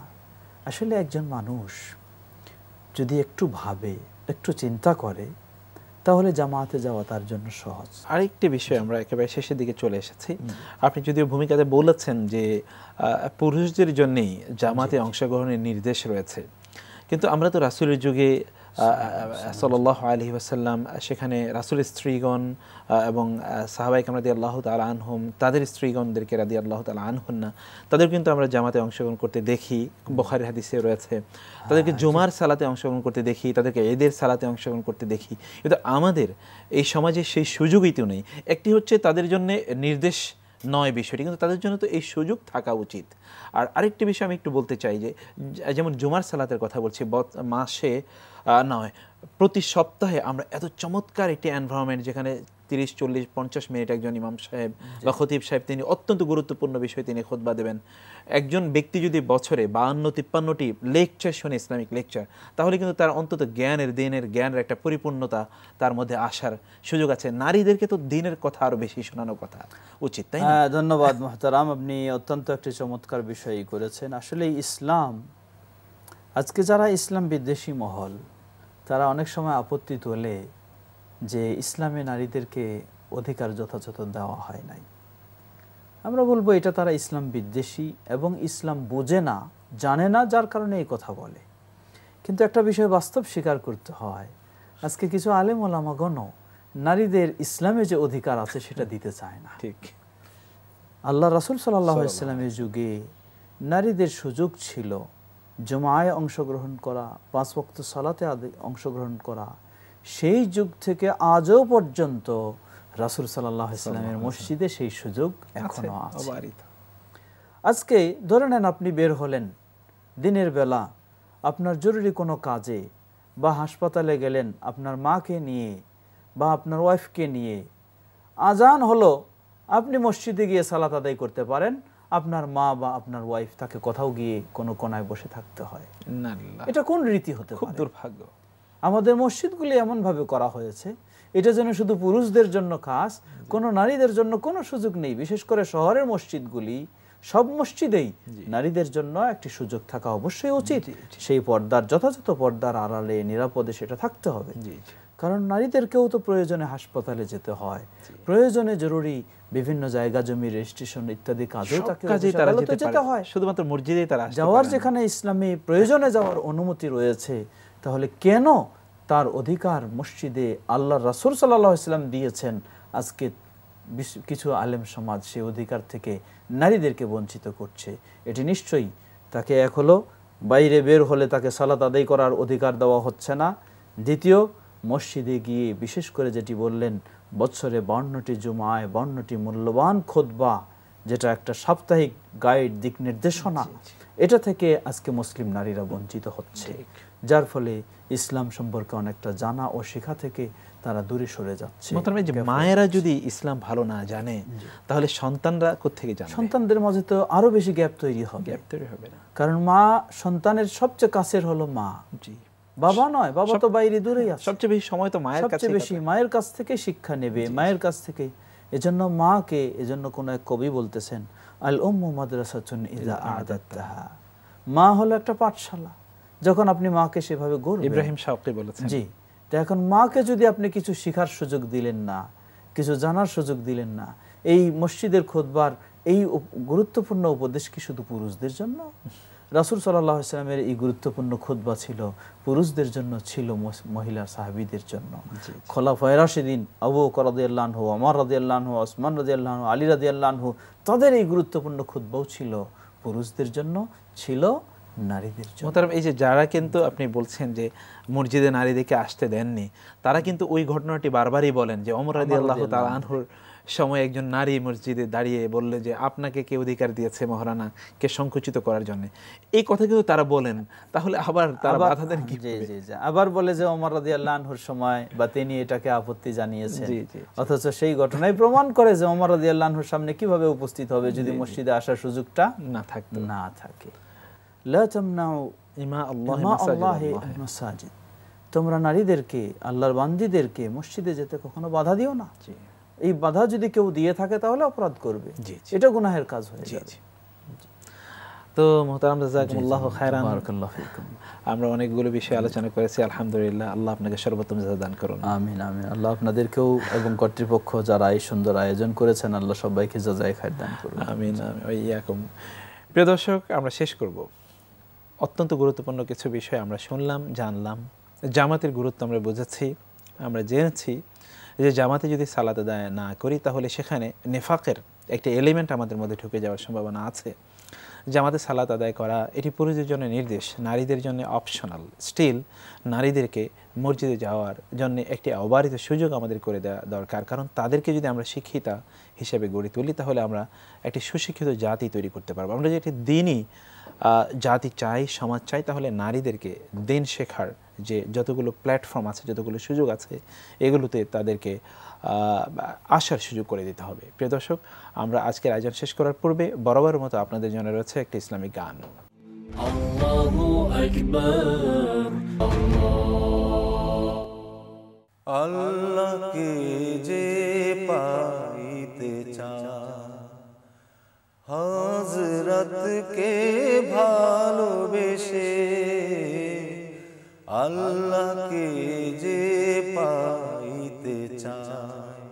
আসলে একজন মানুষ যদি একটু ভাবে, একটু চিন্তা করে, তাহলে জামাতে যাওয়া তার জন্য সহজ। আরেকটি বিষয়, আমরা একেবারে শেষের দিকে চলে এসেছি। আপনি যদিও ভূমিকাতে বলেছেন যে পুরুষদের জন্যই জামাতে অংশগ্রহণের নির্দেশ রয়েছে, কিন্তু আমরা তো রাসূলের যুগে সাল্লাল্লাহু আলাইহি ওয়াসাল্লাম, সেখানে রাসূলের স্ত্রীগণ এবং সাহাবায়ে কেরাম রাদিয়াল্লাহু তাআলা আনহুম, তাদের স্ত্রীগণদেরকে রাদিয়াল্লাহু তাআলা আনহুন্না, তাদের কিন্তু আমরা জামাতে অংশগ্রহণ করতে দেখি, বুখারীর হাদিসে রয়েছে। তাদেরকে জুমার সালাতে অংশগ্রহণ করতে দেখি, তাদেরকে ঈদের সালাতে অংশগ্রহণ করতে দেখি। কিন্তু আমাদের এই সমাজে সেই সুযোগই তো নেই। একটি হচ্ছে তাদের জন্য নির্দেশ নয় বিষয়টি, কিন্তু তাদের জন্য তো এই সুযোগ থাকা উচিত। আর আরেকটি বিষয় আমি একটু বলতে চাই যে, যেমন জুমার সালাতের কথা বলছি, মাসে নয়, প্রতি সপ্তাহে আমরা এত চমৎকার একটি এনভায়রনমেন্ট, যেখানে 30, 40, 50 মিনিট একজন ইমাম সাহেব বা খতিব সাহেব, তিনি অত্যন্ত গুরুত্বপূর্ণ বিষয় তিনি খুতবা দেবেন। একজন ব্যক্তি যদি বছরে 52-53টি লেকচার শোনে, ইসলামিক লেকচার, তাহলে কিন্তু তার অন্তত জ্ঞানের, দিনের জ্ঞানের একটা পরিপূর্ণতা তার মধ্যে আসার সুযোগ আছে। নারীদেরকে তো দিনের কথা আরো বেশি শোনানো কথা উচিত, তাই না? ধন্যবাদ মুহতারাম, আপনি অত্যন্ত একটি চমৎকার বিষয় করেছেন। আসলে ইসলাম, আজকে যারা ইসলাম বিদ্বেষী মহল, তারা অনেক সময় আপত্তি তোলে যে ইসলামে নারীদেরকে অধিকার যথাযথ দেওয়া হয় নাই। আমরা বলবো এটা তারা ইসলাম বিদ্বেষী এবং ইসলাম বোঝে না, জানে না, যার কারণে এই কথা বলে। কিন্তু একটা বিষয় বাস্তব স্বীকার করতে হয়, আজকে কিছু আলেম ওলামাগণও নারীদের ইসলামে যে অধিকার আছে সেটা দিতে চায় না। ঠিক। আল্লাহ রাসূল সাল্লাল্লাহু আলাইহি ওয়াসাল্লামের যুগে নারীদের সুযোগ ছিল জুমায় অংশগ্রহণ করা, 5 ওয়াক্ত সালাতে অংশগ্রহণ করা। সেই যুগ থেকে আজও পর্যন্ত রাসূল সাল্লাল্লাহু আলাইহি ওয়াসাল্লামের মসজিদে সেই সুযোগ এখনো আছে। আজকে ধরে নেন আপনি বের হলেন দিনের বেলা, আপনার জরুরি কোনো কাজে, বা হাসপাতালে গেলেন আপনার মাকে নিয়ে বা আপনার ওয়াইফকে নিয়ে, আজান হলো, আপনি মসজিদে গিয়ে সালাত আদায় করতে পারেন। আপনার মা বা আপনার ওয়াইফ, তাকে কোথাও গিয়ে কোনো কোনায় বসে থাকতে হয়। এটা কোন রীতি হতে পারে? খুব দুর্ভাগ্য। আমাদের মসজিদগুলি এমন ভাবে করা হয়েছে, এটা যেন শুধু পুরুষদের জন্য খাস, কোনো নারীদের জন্য কোনো সুযোগ নেই। বিশেষ করে শহরের মসজিদগুলি, সব মসজিদেই নারীদের জন্য একটি সুযোগ থাকা অবশ্যই উচিত। সেই পর্দার, যথাযথ পর্দার আড়ালে, নিরাপদে সেটা থাকতে হবে। কারণ নারীদেরকেও তো প্রয়োজনে হাসপাতালে যেতে হয়, প্রয়োজনে জরুরি বিভিন্ন জায়গা জমি রেজিস্ট্রেশন ইত্যাদি কাজেও তাকে যেতে হয়। শুধুমাত্র মসজিদে তারা যাওয়ার, যেখানে ইসলামী প্রয়োজনে যাওয়ার অনুমতি রয়েছে, তাহলে কেন তার অধিকার মসজিদে আল্লাহর রাসূল সাল্লাল্লাহু আলাইহি ওয়াসাল্লাম দিয়েছেন, আজকে কিছু আলেম সমাজ সেই অধিকার থেকে নারীদেরকে বঞ্চিত করছে? এটি নিশ্চয়ই তাকে, এক হলো বাইরে বের হলে তাকে সালাত আদায় করার অধিকার দেওয়া হচ্ছে না, দ্বিতীয় মসজিদে গিয়ে বিশেষ করে যেটি বললেন, বছরে 52টি জুমায় 52টি মূল্যবান খুতবা, যেটা একটা সাপ্তাহিক গাইড, দিক নির্দেশনা, এটা থেকে আজকে মুসলিম নারীরা বঞ্চিত হচ্ছে, যার ফলে ইসলাম সম্পর্কে অনেকটা জানা ও শেখা থেকে তারা দূরে সরে যাচ্ছে। মায়েরা যদি ইসলাম ভালো না জানে, তাহলে সন্তানরা কোত্থেকে জানবে? সন্তানদের মাঝে তো আরো বেশি গ্যাপ তৈরি হবে। কারণ মা, সন্তানের সবচেয়ে কাছের হলো মা, বাবা নয়। বাবা তো বাইরে দূরেই আছে, সবচেয়ে বেশি সময় তো মায়ের কাছে, সবচেয়ে বেশি মায়ের কাছ থেকে শিক্ষা নেবে, মায়ের কাছ থেকে। এজন্য মাকে, এজন্য কোন এক কবি বলতেছেন, আল উম্মু মাদ্রাসাতুন ইযা আ'দাতাহা, মা হলো একটা পাঠশালা, যখন আপনি মাকে সেভাবে গড়বেন। ইব্রাহিম শাওকি বলেছেন। জি। তো এখন মাকে যদি আপনি কিছু শিখার সুযোগ দিলেন না, কিছু জানার সুযোগ দিলেন না, এই মসজিদের খুতবার এই গুরুত্বপূর্ণ উপদেশ কি শুধু পুরুষদের জন্য? রাসূল সাল্লাল্লাহু আলাইহি ওয়াসাল্লামের এই গুরুত্বপূর্ণ খুতবা ছিল পুরুষদের জন্য, ছিল মহিলা সাহাবীদের জন্য। খোলাফায়ে রাশিদিন, আবু বকর রাদিয়াল্লাহু আনহু, ওমর রাদিয়াল্লাহু আনহু, ওসমান রাদিয়াল্লাহু আনহু, আলী রাদিয়াল্লাহু আনহু, তাদের এই গুরুত্বপূর্ণ খুতবাও ছিল পুরুষদের জন্য, ছিল নারীদের জন্য। মোহতারাম, এই যে যারা কিন্তু আপনি বলছেন যে মসজিদে নারীদেরকে আসতে দেননি, তারা কিন্তু ওই ঘটনাটি বারবারই বলেন যে ওমর রাদিয়াল্লাহু তাআলা আনহুর সময় একজন নারী মসজিদে দাঁড়িয়ে বললে যে আপনাকে কে অধিকার দিয়েছে মহারানা কে সংকুচিত করার জন্য, এই কথা কিন্তু তারা বলেন। তাহলে আবার তারা বাধা দেন কি? জি জি জি, আবার বলে যে ওমর রাদিয়াল্লাহু আনহুর সময় বা তিনি এটাকে আপত্তি জানিয়েছেন, অথচ সেই ঘটনাই প্রমাণ করে যে ওমর রাদিয়াল্লাহু আনহুর সামনে কিভাবে উপস্থিত হবে যদি মসজিদে আসার সুযোগটা না থাকে। লা তামনাউ ইমা আল্লাহি মাসাজিদ, তোমরা নারীদেরকে, আল্লাহর বান্দীদেরকে মসজিদে যেতে কখনো বাধা দিও না। এই বাধা যদি কেউ দিয়ে থাকে তাহলে অপরাধ করবে, এটা গুনাহের কাজ হয়ে যাবে। তো মুহতারাম, জাযাকুমুল্লাহু খায়রান, বারাকাল্লাহু ফিকুম। আমরা অনেকগুলো বিষয় আলোচনা করেছি, আলহামদুলিল্লাহ। আল্লাহ আপনাকে সর্বোত্তম জাযা দান করুন। আমিন আমিন। আল্লাহ আপনাদেরকেও এবং কর্তৃপক্ষ যারা এই সুন্দর আয়োজন করেছেন, আল্লাহ সবাইকে জাযায়ে খায়র দান করুন। আমিন আমিন ওয়া ইয়াকুম। প্রিয় দর্শক, আমরা শেষ করব। অত্যন্ত গুরুত্বপূর্ণ কিছু বিষয় আমরা শুনলাম, জানলাম। জামাতের গুরুত্ব আমরা বুঝেছি, আমরা জেনেছি যে জামাতে যদি সালাত আদায় না করি তাহলে সেখানে নেফাকের একটি এলিমেন্ট আমাদের মধ্যে ঢুকে যাওয়ার সম্ভাবনা আছে। জামাতে সালাত আদায় করা এটি পুরুষদের জন্য নির্দেশ, নারীদের জন্য অপশনাল। স্টিল নারীদেরকে মসজিদে যাওয়ার জন্য একটি অবারিত সুযোগ আমাদের করে দেওয়া দরকার, কারণ তাদেরকে যদি আমরা শিক্ষিতা হিসেবে গড়ে তুলি তাহলে আমরা একটি সুশিক্ষিত জাতি তৈরি করতে পারবো। আমরা যদি একটি দিনই জাতি চাই, সমাজ চাই, তাহলে নারীদেরকে দিন শেখার যে যতগুলো প্ল্যাটফর্ম আছে, যতগুলো সুযোগ আছে, এগুলোতে তাদেরকে আসার সুযোগ করে দিতে হবে। প্রিয় দর্শক, আমরা আজকের আয়োজন শেষ করার পূর্বে বরাবরের মতো আপনাদের জন্য রয়েছে একটি ইসলামিক গান। আল্লাহু আকবার, আল্লাহকে যে পাইতে চায়, হযরতকে ভালোবেসে, আল্লাহকে যে পাইতে চায়,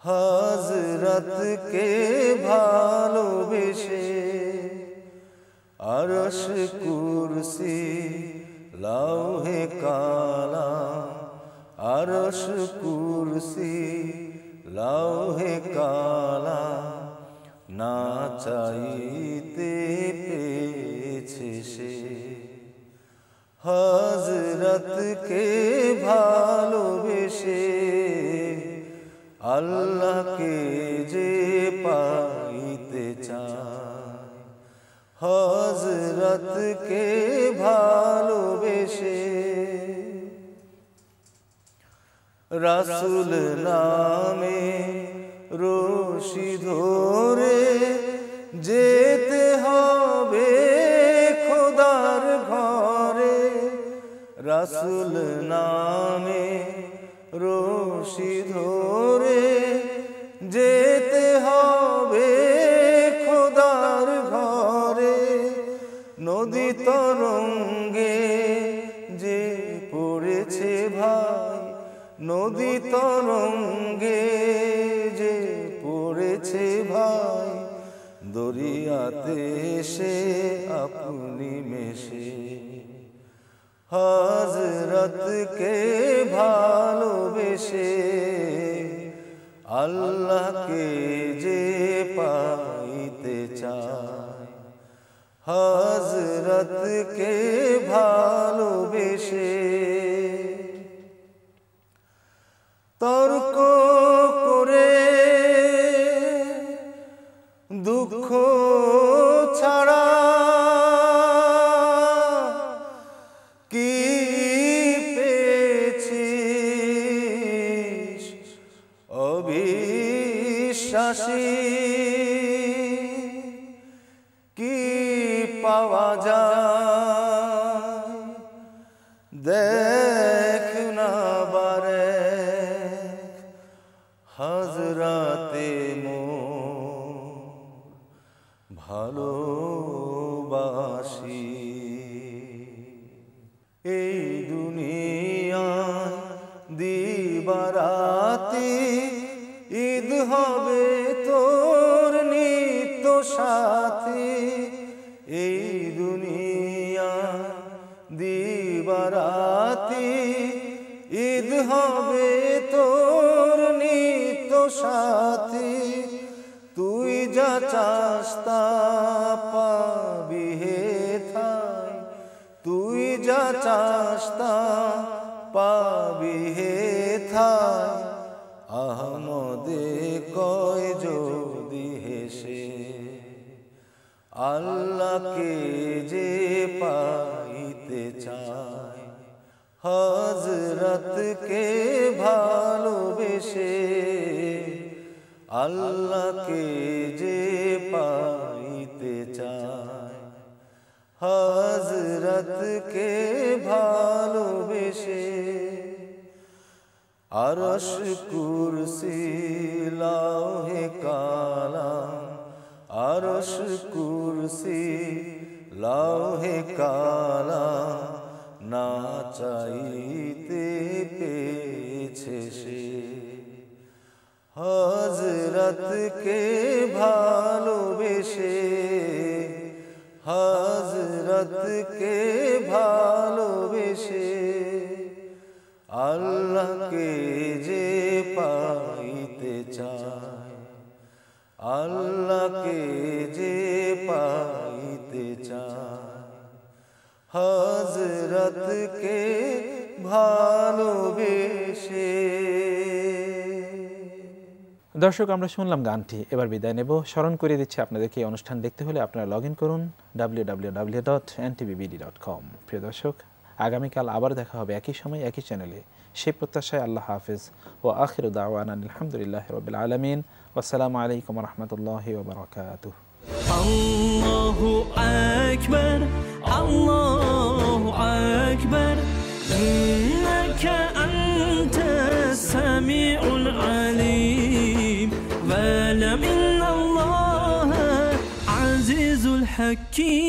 হযরতকে ভালোবেসে, আরশ কুরসি লৌহে কালাম, আরশ কুরসি লৌহে কালাম, না চাইতে পেয়েছে সে, হযরতকে ভালোবেসে, আল্লাহকে যে পাইতে চায়, হযরতকে ভালোবেসে। রাসূল নামে রশি ধরে যেতে হবে খোদার ঘরে, রাসূল নামে রশি ধরে যেতে হবে খোদার ঘরে, নদী তরঙ্গে যে পড়েছে ভাই, নদী তরঙ্গে যে পড়েছে ভাই, দরিয়াতে সে আপনি মেশে, হযরতকে ভালোবেসে, আল্লাহকে যে পাইতে চায়, হযরতকে ভালোবেসে। তর্ক করে দুঃখ ছাড়া কি পেয়েছিস, অবিশ্বাসী কি পাওয়া যায়, দেখ না বারে হযরতে মোর ভালোবাসি। এই দুনিয়ায় দিবারাতি ঈদ হবে তোর নিত্য সাথী, এই দুনিয়ায় দিবারাতি ঈদ হবে তোর নিত্য সাথী, তুই যা চাস তা পাবি হে থা, চাস তা পাবি হে থাই আহমদে কয় যদি হেসে আল্লাহকে যে পাইতে চায় হযরতকে ভালোবেসে আল্লাহকে যে পাইতে চায় হযরতকে ভালোবেসে আরশ কুরসি লাওহে কালাম আরশ কুরসি লাওহে কালাম না চাইতে পেয়েছে সে হযরতকে ভালোবেসে হযরতকে ভালোবেসে আল্লাহকে যে পাইতে চায় আল্লাহকে যে পাইতে চায় হযরতকে ভালোবেসে। দর্শক, আমরা শুনলাম গানটি, এবার বিদায় নেব। স্মরণ করে দিচ্ছি আপনাদেরকে এই অনুষ্ঠান দেখতে হলে আপনারা লগ ইন করুন www.ntvbd.com। প্রিয় দর্শক, আগামীকাল আবার দেখা হবে একই সময় একই চ্যানেলে। সেই প্রত্যাশায় আল্লাহ হাফিজ ও আখিরু দাওয়ানা আলহামদুলিল্লাহি রাব্বিল আলামিন। ওয়াসসালামু আলাইকুম ওয়া রাহমাতুল্লাহি ওয়া বারাকাতুহু। আল্লাহু আকবার আল্লাহু আকবার ইন্নাকা আনতাস সামিউল আলিম ওয়া lam innallaha azizul hakim।